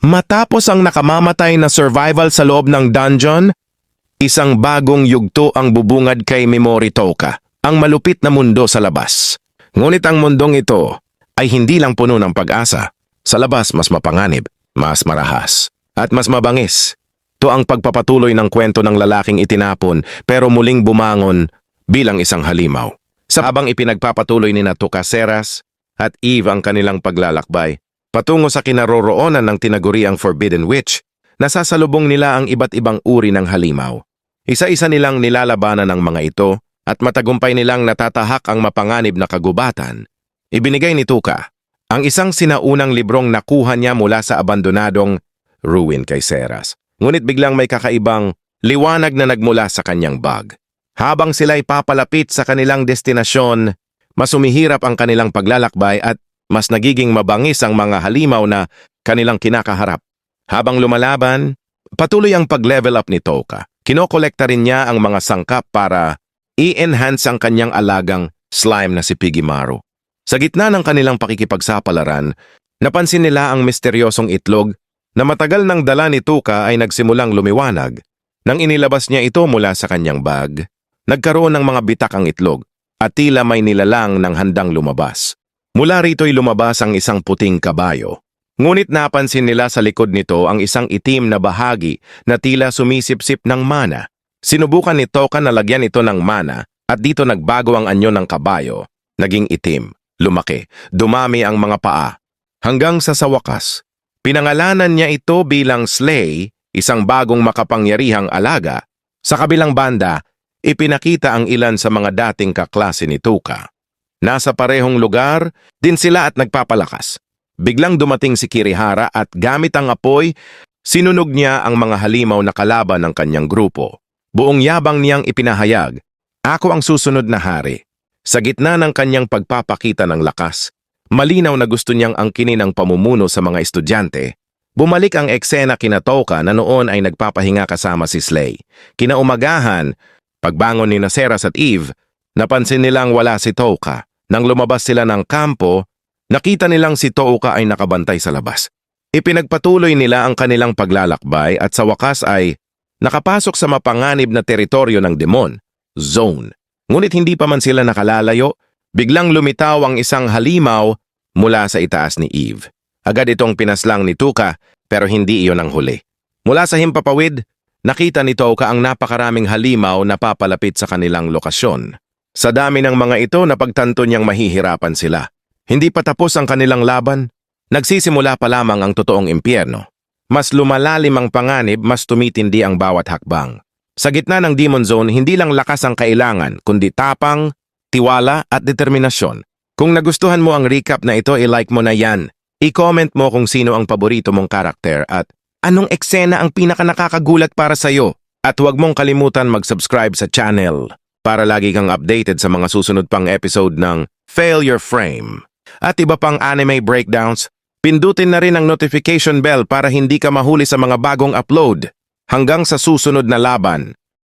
Matapos ang nakamamatay na survival sa loob ng dungeon, isang bagong yugto ang bubungad kay Memoritoka, ang malupit na mundo sa labas. Ngunit ang mundong ito ay hindi lang puno ng pag-asa. Sa labas mas mapanganib, mas marahas, at mas mabangis. Ito ang pagpapatuloy ng kwento ng lalaking itinapon pero muling bumangon bilang isang halimaw. Sa habang ipinagpapatuloy ni Tuka Seras at Eve ang kanilang paglalakbay, patungo sa kinaroroonan ng tinaguriang Forbidden Witch, nasasalubong nila ang iba't ibang uri ng halimaw. Isa-isa nilang nilalabanan ng mga ito at matagumpay nilang natatahak ang mapanganib na kagubatan. Ibinigay ni Tuka ang isang sinaunang librong nakuha niya mula sa abandonadong ruin kay Seras. Ngunit biglang may kakaibang liwanag na nagmula sa kanyang bag. Habang sila'y papalapit sa kanilang destinasyon, mas umihirap ang kanilang paglalakbay at mas nagiging mabangis ang mga halimaw na kanilang kinakaharap. Habang lumalaban, patuloy ang pag-level up ni Tuka. Kinokolekta rin niya ang mga sangkap para i-enhance ang kanyang alagang slime na si Pigimaro. Sa gitna ng kanilang pakikipagsapalaran, napansin nila ang misteryosong itlog na matagal nang dala ni Tuka ay nagsimulang lumiwanag. Nang inilabas niya ito mula sa kanyang bag, nagkaroon ng mga bitak ang itlog at tila may nilalang ng handang lumabas. Mula rito'y lumabas ang isang puting kabayo. Ngunit napansin nila sa likod nito ang isang itim na bahagi na tila sumisipsip ng mana. Sinubukan ni Tuka na lagyan ito ng mana at dito nagbago ang anyo ng kabayo. Naging itim, lumaki, dumami ang mga paa. Hanggang sa wakas, pinangalanan niya ito bilang Slay, isang bagong makapangyarihang alaga. Sa kabilang banda, ipinakita ang ilan sa mga dating kaklase ni Tuka. Nasa parehong lugar din sila at nagpapalakas. Biglang dumating si Kirihara at gamit ang apoy, sinunog niya ang mga halimaw na kalaban ng kanyang grupo. Buong yabang niyang ipinahayag, "Ako ang susunod na hari." Sa gitna ng kanyang pagpapakita ng lakas, malinaw na gusto niyang angkinin ang pamumuno sa mga estudyante. Bumalik ang eksena kina Tuka na noon ay nagpapahinga kasama si Slay. Kinaumagahan, pagbangon ni Seras at Eve, napansin nilang wala si Tuka. Nang lumabas sila ng kampo, nakita nilang si Tuka ay nakabantay sa labas. Ipinagpatuloy nila ang kanilang paglalakbay at sa wakas ay nakapasok sa mapanganib na teritoryo ng demon, Zone. Ngunit hindi pa man sila nakalalayo, biglang lumitaw ang isang halimaw mula sa itaas ni Eve. Agad itong pinaslang ni Tuka pero hindi iyon ang huli. Mula sa himpapawid, nakita ni Tuka ang napakaraming halimaw na papalapit sa kanilang lokasyon. Sa dami ng mga ito, napagtanto niyang mahihirapan sila. Hindi pa tapos ang kanilang laban, nagsisimula pa lamang ang totoong impyerno. Mas lumalalim ang panganib, mas tumitindi ang bawat hakbang. Sa gitna ng Demon Zone, hindi lang lakas ang kailangan, kundi tapang, tiwala at determinasyon. Kung nagustuhan mo ang recap na ito, i-like mo na yan. I-comment mo kung sino ang paborito mong karakter at anong eksena ang pinaka-nakakagulat para sa'yo. At huwag mong kalimutan mag-subscribe sa channel para lagi kang updated sa mga susunod pang episode ng Failure Frame. At iba pang anime breakdowns, pindutin na rin ang notification bell para hindi ka mahuli sa mga bagong upload. Hanggang sa susunod na laban.